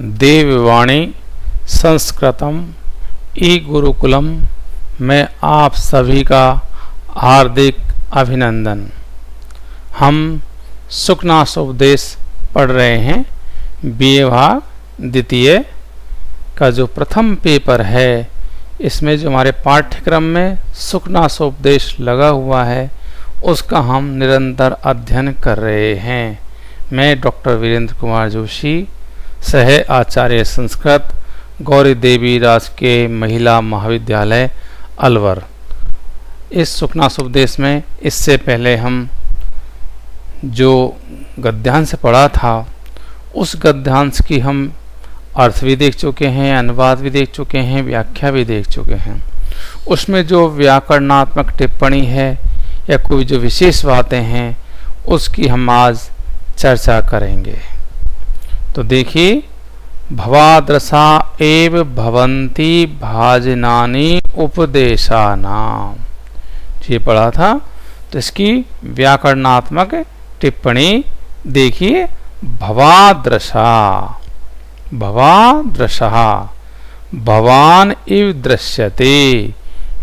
देववाणी संस्कृतम ई गुरुकुलम में आप सभी का हार्दिक अभिनंदन। हम सुखनासोपदेश पढ़ रहे हैं। बीए भाग द्वितीय का जो प्रथम पेपर है, इसमें जो हमारे पाठ्यक्रम में सुखनासोपदेश लगा हुआ है उसका हम निरंतर अध्ययन कर रहे हैं। मैं डॉक्टर वीरेंद्र कुमार जोशी, सह आचार्य संस्कृत, गौरी देवी राजकीय महिला महाविद्यालय अलवर। इस सुखनासोपदेश में इससे पहले हम जो गद्यांश पढ़ा था उस गद्यांश की हम अर्थ भी देख चुके हैं, अनुवाद भी देख चुके हैं, व्याख्या भी देख चुके हैं। उसमें जो व्याकरणात्मक टिप्पणी है या कोई जो विशेष बातें हैं उसकी हम आज चर्चा करेंगे। तो देखिए, भवादृशा एव भवन्ति भाजनानि उपदेशानाम, ये पढ़ा था। तो इसकी व्याकरणात्मक टिप्पणी देखिए। भवादृशा, भवादृशा भवान इव दृश्यते,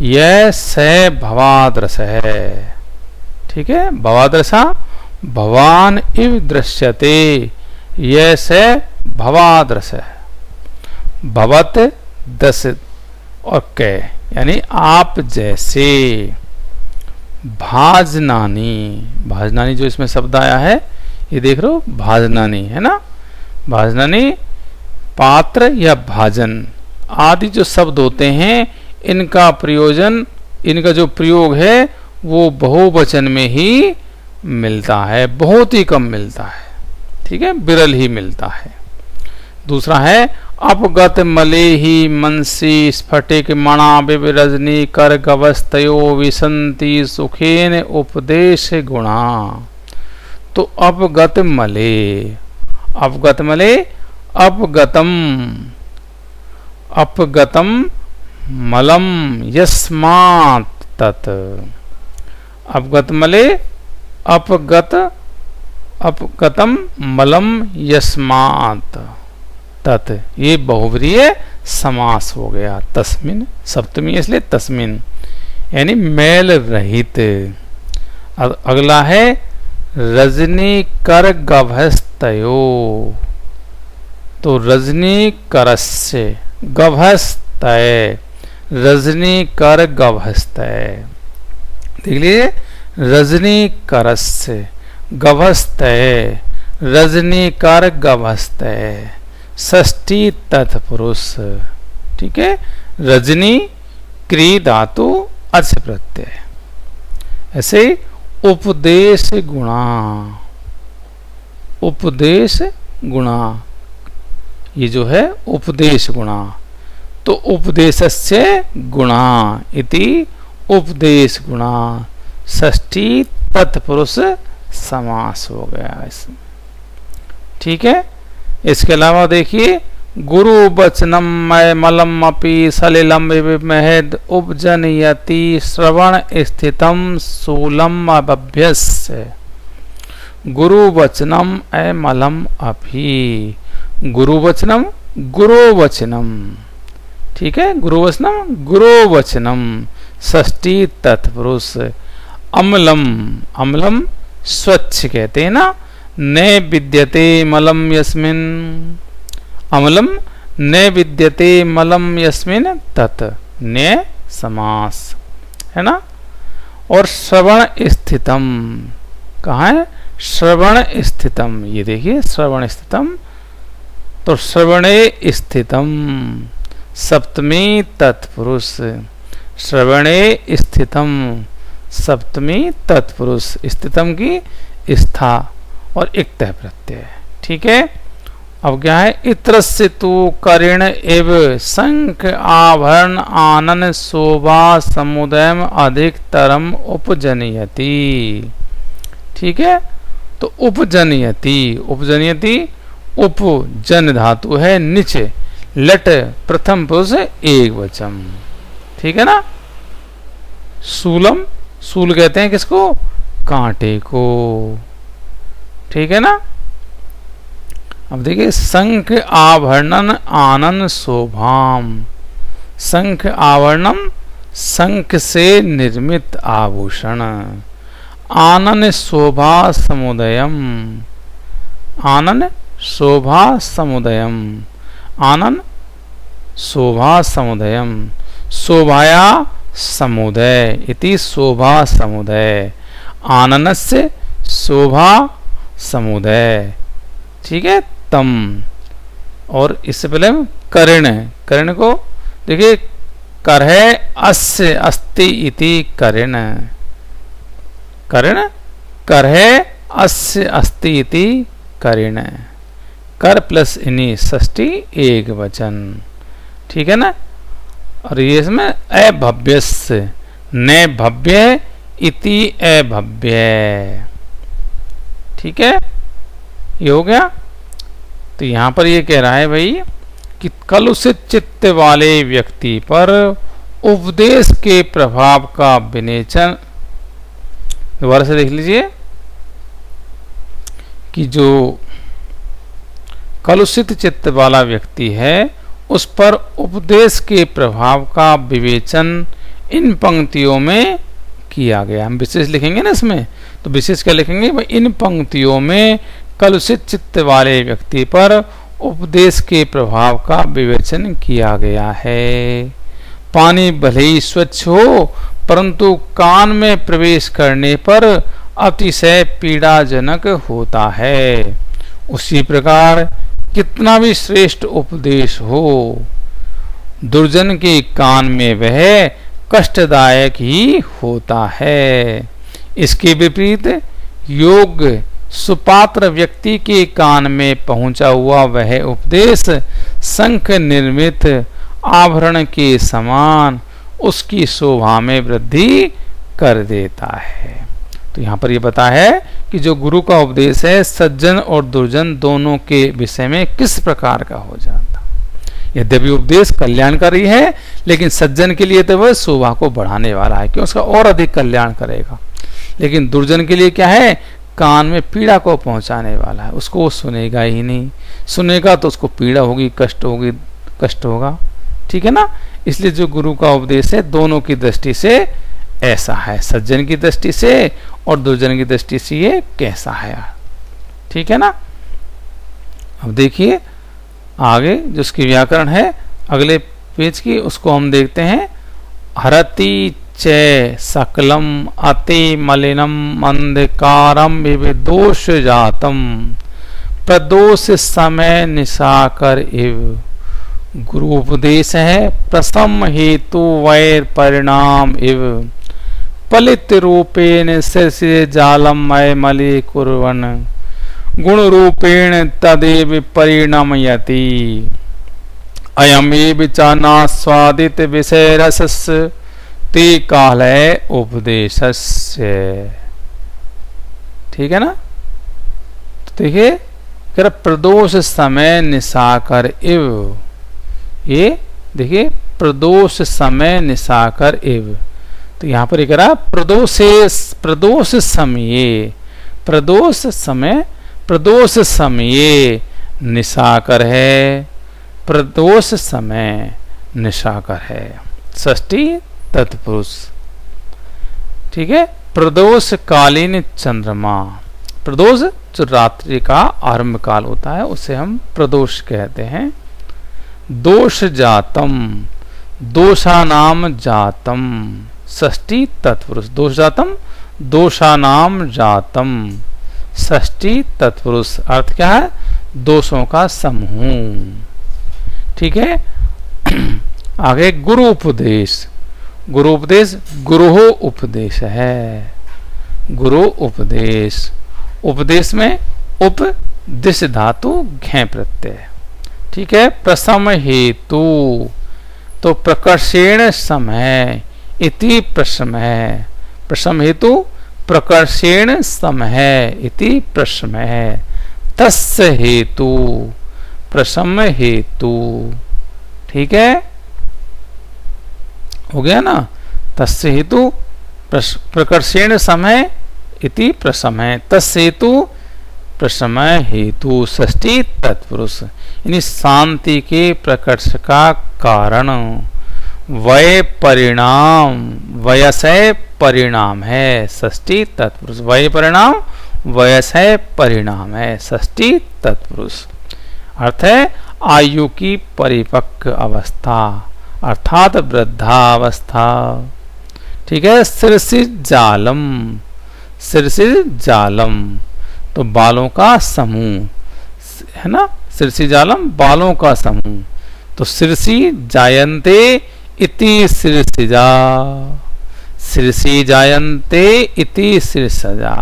यह स भवादृश है। ठीक है, भवादृशा भवान इव दृश्यते, यह से भवादृश है। भवत दस और कै यानी आप जैसे। भाजनानी, भाजनानी जो इसमें शब्द आया है ये देख रहे हो, भाजनानी है ना। भाजनानी पात्र या भाजन आदि जो शब्द होते हैं इनका प्रयोजन, इनका जो प्रयोग है वो बहुवचन में ही मिलता है, बहुत ही कम मिलता है। ठीक है, विरल ही मिलता है। दूसरा है अपगत मले ही मनसी स्फटिक मणा विरजनी कर गवस्तयो विसंति सुखेन उपदेश गुणा। तो अपगत मले, अपगत मले अपगतम, अपगतम मलम यस्मात् तत्। अपगत मले अपगत, अपगतम मलम यस्मात् तत्, ये बहुव्रीहि समास हो गया। तस्मिन सप्तमी इसलिए तस्मिन यानी मैल रहित। अगला है रजनी कर गभस्तयो। तो रजनी करस्य गभस्तय, रजनी कर गभस्तय, देख लीजिए। रजनी करस्य गभस्तय, रजनी कर गभस्तय, षष्ठी तत्पुरुष। ठीक है, रजनी क्री धातु अच प्रत्यय। ऐसे उपदेश गुणा, उपदेश गुणा ये जो है उपदेश गुणा। तो उपदेशस्य गुणा इति उपदेश गुणा, षष्ठी तत्पुरुष समास हो गया इसमें। ठीक है, इसके अलावा देखिए गुरु वचनम मय मलम अपि सलिलम महद उपजनयति श्रवण स्थितम शूलम अभ्यस्य। गुरु वचनम अय मलम अपि, गुरु वचनम गुरु वचनम। ठीक है, गुरु वचनम गुरु वचनम, षष्ठी तत्पुरुष। अम्लम, अम्लम स्वच्छ कहते हैं ना। न विद्यते मलम यस्मिन, अम्लम न विद्यते मलम यस्मिन तत्, न समास है ना। और श्रवण स्थितम, कहाँ है? श्रवण स्थितम, ये देखिए श्रवण स्थितम। तो श्रवणे स्थितम सप्तमी तत्पुरुष, श्रवणे स्थितम सप्तमी तत्पुरुष। स्थितम की स्था और एक तय प्रत्यय। ठीक है, अब क्या है? इत्रस्य तु करिण एव शंख आभरण आनन शोभा समुदयम अधिकतरम उपजनयति। ठीक है, तो उपजनयति, उपजनयति उपजन धातु है नीचे, लट प्रथम पुरुष एक वचन। ठीक है ना। शूलम, शूल कहते हैं किसको? कांटे को। ठीक है ना। अब देखिए शंख आभरणन आनन शोभाम, शंख आभरणम शंख से निर्मित आभूषण, आनन शोभा समुदयम, आनन शोभा समुदयम, आनन शोभा समुदयम, शोभाया समुदय इति शोभा समुदय, आननस्य शोभा समुदय। ठीक है, तम। और इससे पहले कर्ण, कर्ण को देखिए करहे अस्य अस्ति इति कर्ण, कर्ण करहे अस्य अस्ति इति कर्ण, कर प्लस इनी षष्ठी एक वचन। ठीक है ना। और ये इसमें अभव्यस्य, ने भव्य इति अभव्य। ठीक है, ये हो गया। तो यहां पर ये कह रहा है भाई कि कलुषित चित्त वाले व्यक्ति पर उपदेश के प्रभाव का विवेचन, दोबारा से देख लीजिए कि जो कलुषित चित्त वाला व्यक्ति है उस पर उपदेश के प्रभाव का विवेचन इन पंक्तियों में किया गया। हम विशेष लिखेंगे ना इसमें, तो विशेष क्या लिखेंगे, इन पंक्तियों में कलुषित चित्त वाले व्यक्ति पर उपदेश के प्रभाव का विवेचन किया गया है। पानी भले ही स्वच्छ हो परंतु कान में प्रवेश करने पर अतिशय पीड़ाजनक होता है, उसी प्रकार कितना भी श्रेष्ठ उपदेश हो दुर्जन के कान में वह कष्टदायक ही होता है। इसके विपरीत योग्य सुपात्र व्यक्ति के कान में पहुंचा हुआ वह उपदेश शंख निर्मित आभरण के समान उसकी शोभा में वृद्धि कर देता है। तो यहाँ पर ये बता है कि जो गुरु का उपदेश है सज्जन और दुर्जन दोनों के विषय में किस प्रकार का हो जाता। यद्यपि उपदेश कल्याणकारी है लेकिन सज्जन के लिए तो वह शोभा को बढ़ाने वाला है, क्यों, उसका और अधिक कल्याण करेगा। लेकिन दुर्जन के लिए क्या है, कान में पीड़ा को पहुंचाने वाला है, उसको वो सुनेगा ही नहीं, सुनेगा तो उसको पीड़ा होगी, कष्ट होगी, कष्ट होगा। ठीक है ना। इसलिए जो गुरु का उपदेश है दोनों की दृष्टि से ऐसा है, सज्जन की दृष्टि से और दुर्जन की दृष्टि से ये कैसा है। ठीक है ना। अब देखिए आगे जो उसकी व्याकरण है अगले पेज की, उसको हम देखते हैं। हरति च सकलम अति मलिनम अंधकारम विदोष जातम प्रदोष समय निशाकर इव। गुरु उपदेश है प्रसम हेतु वैर परिणाम इव पलित रूपेण से जालम मय मलि कुर्वन गुण रूपेण तदेव परिणमयति अयमेव चानास्वादित विषय रसस्य ते कालय उपदेशस्य। ठीक है ना। तो देखिए कर प्रदोष समय निशाकर इव, ये देखिए प्रदोष समय निशाकर इव। तो यहां पर एक प्रदोष समय, प्रदोष समय, प्रदोष समय निशाकर है, प्रदोष समय निशाकर है, षष्ठी तत्पुरुष। ठीक है। प्रदोष कालीन चंद्रमा, प्रदोष जो रात्रि का आरंभ काल होता है उसे हम प्रदोष कहते हैं। दोष जातम, दोषानाम जातम, षष्ठी तत्पुरुष, दोष जातम दोषानाम जातम, षष्ठी तत्पुरुष। अर्थ क्या है, दोषों का समूह। ठीक है। आगे गुरु उपदेश, गुरु उपदेश गुरु उपदेश है, गुरु उपदेश। उपदेश में उप दिश धातु घै प्रत्यय। ठीक है। प्रसम हेतु, तो प्रकर्षेण समय इति प्रशमय, प्रशम हेतु प्रकर्षेण समय इति प्रशमय, तस्य हेतु प्रशम हेतु। ठीक है, हो गया ना। तस्य हेतु प्रकर्षेण समय इति प्रशमय, तस्य हेतु प्रशमय हेतु षष्ठी तत्पुरुष, यानी शांति के प्रकर्ष का कारण वय परिणाम, वयसय परिणाम है षष्ठी तत्पुरुष। वय परिणाम वयसय परिणाम है षष्ठी तत्पुरुष। अर्थ है आयु की परिपक्व अवस्था अर्थात वृद्धावस्था। ठीक है। शिरसिज जालम, शिरसिज जालम तो बालों का समूह है ना, शिरसिज जालम बालों का समूह। तो शिरसी जायन्ते इति शिरसिजा, शिरसी जायन्ते इति शिरसजा,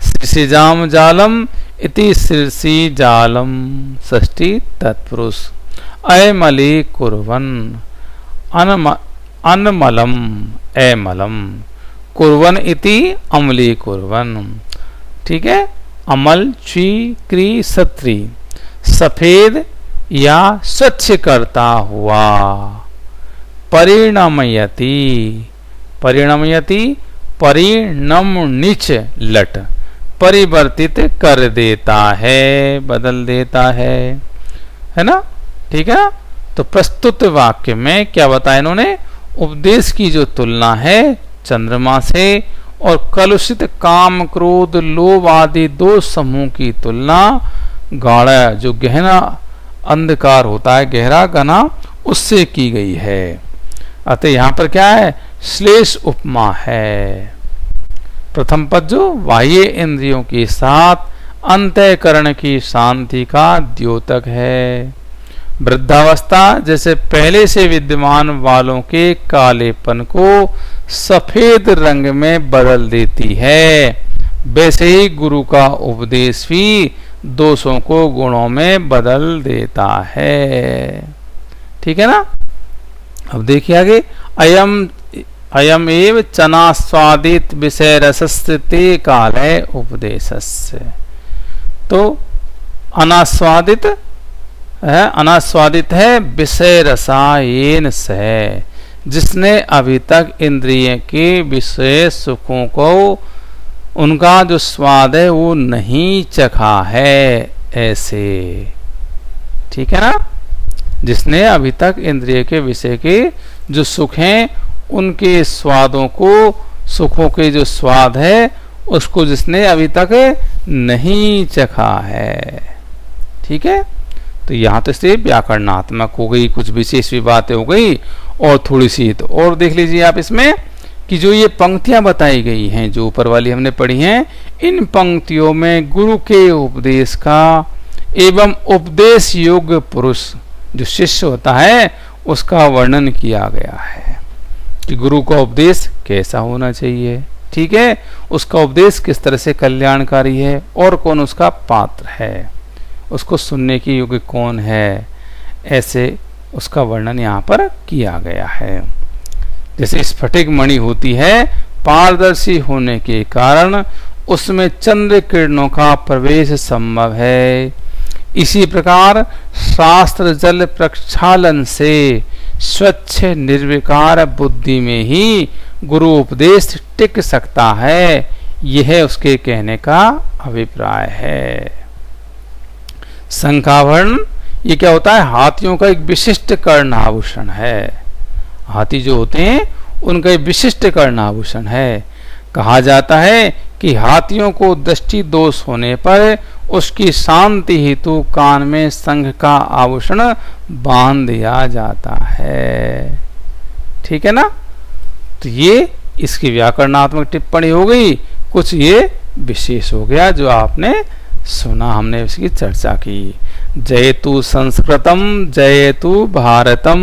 शिरसिजाम जालम इति शिरसी जालम षष्ठी तत्पुरुष। अयमली कुर्वन् अनमलम अमलम, कुर्वन् इति अमली कुर्वन्। ठीक है। अमल ची क्री सत्री, सफेद या स्वच्छ करता हुआ। परिणमयति, परिणमयति परिणम नीच लट, परिवर्तित कर देता है, बदल देता है ना। ठीक है। तो प्रस्तुत वाक्य में क्या बताया इन्होंने, उपदेश की जो तुलना है चंद्रमा से और कलुषित काम क्रोध लोभ आदि दो समूह की तुलना गाढ़ा जो गहना अंधकार होता है, गहरा घना, उससे की गई है। अतः यहाँ पर क्या है, श्लेष उपमा है। प्रथम पद जो बाह्य इंद्रियों के साथ अंतःकरण की शांति का द्योतक है। वृद्धावस्था जैसे पहले से विद्यमान वालों के कालेपन को सफेद रंग में बदल देती है, वैसे ही गुरु का उपदेश भी दोषों को गुणों में बदल देता है। ठीक है ना। अब देखिए आगे, अयम एव चनास्वादित विषय रसस्य ते काले उपदेशस्य। तो अनास्वादित है, अनास्वादित है विषय रसायन से, जिसने अभी तक इंद्रिय के विषय सुखों को उनका जो स्वाद है वो नहीं चखा है ऐसे। ठीक है ना। जिसने अभी तक इंद्रिय के विषय के जो सुख हैं उनके स्वादों को, सुखों के जो स्वाद है उसको जिसने अभी तक नहीं चखा है। ठीक है। तो यहाँ तो इससे व्याकरणात्मक हो गई, कुछ विशेष भी बातें हो गई और थोड़ी सी तो और देख लीजिए आप इसमें कि जो ये पंक्तियां बताई गई हैं जो ऊपर वाली हमने पढ़ी हैं, इन पंक्तियों में गुरु के उपदेश का एवं उपदेश योग्य पुरुष जो शिष्य होता है उसका वर्णन किया गया है कि गुरु का उपदेश कैसा होना चाहिए। ठीक है। उसका उपदेश किस तरह से कल्याणकारी है और कौन उसका पात्र है, उसको सुनने की योग्य कौन है, ऐसे उसका वर्णन यहाँ पर किया गया है। जैसे स्फटिक मणि होती है, पारदर्शी होने के कारण उसमें चंद्र किरणों का प्रवेश संभव है। इसी प्रकार शास्त्र जल प्रक्षालन से स्वच्छ निर्विकार बुद्धि में ही गुरु उपदेश टिक सकता है, यह उसके कहने का अभिप्राय है। शंखाभरण ये क्या होता है, हाथियों का एक विशिष्ट कर्णाभूषण है। हाथी जो होते हैं उनका एक विशिष्ट कर्णाभूषण है। कहा जाता है कि हाथियों को दृष्टि दोष होने पर उसकी शांति हेतु कान में शंख का आभूषण बांध दिया जाता है। ठीक है ना। तो ये इसकी व्याकरणात्मक टिप्पणी हो गई, कुछ ये विशेष हो गया जो आपने सुना, हमने इसकी चर्चा की। जयतु संस्कृतम जयतु भारतम।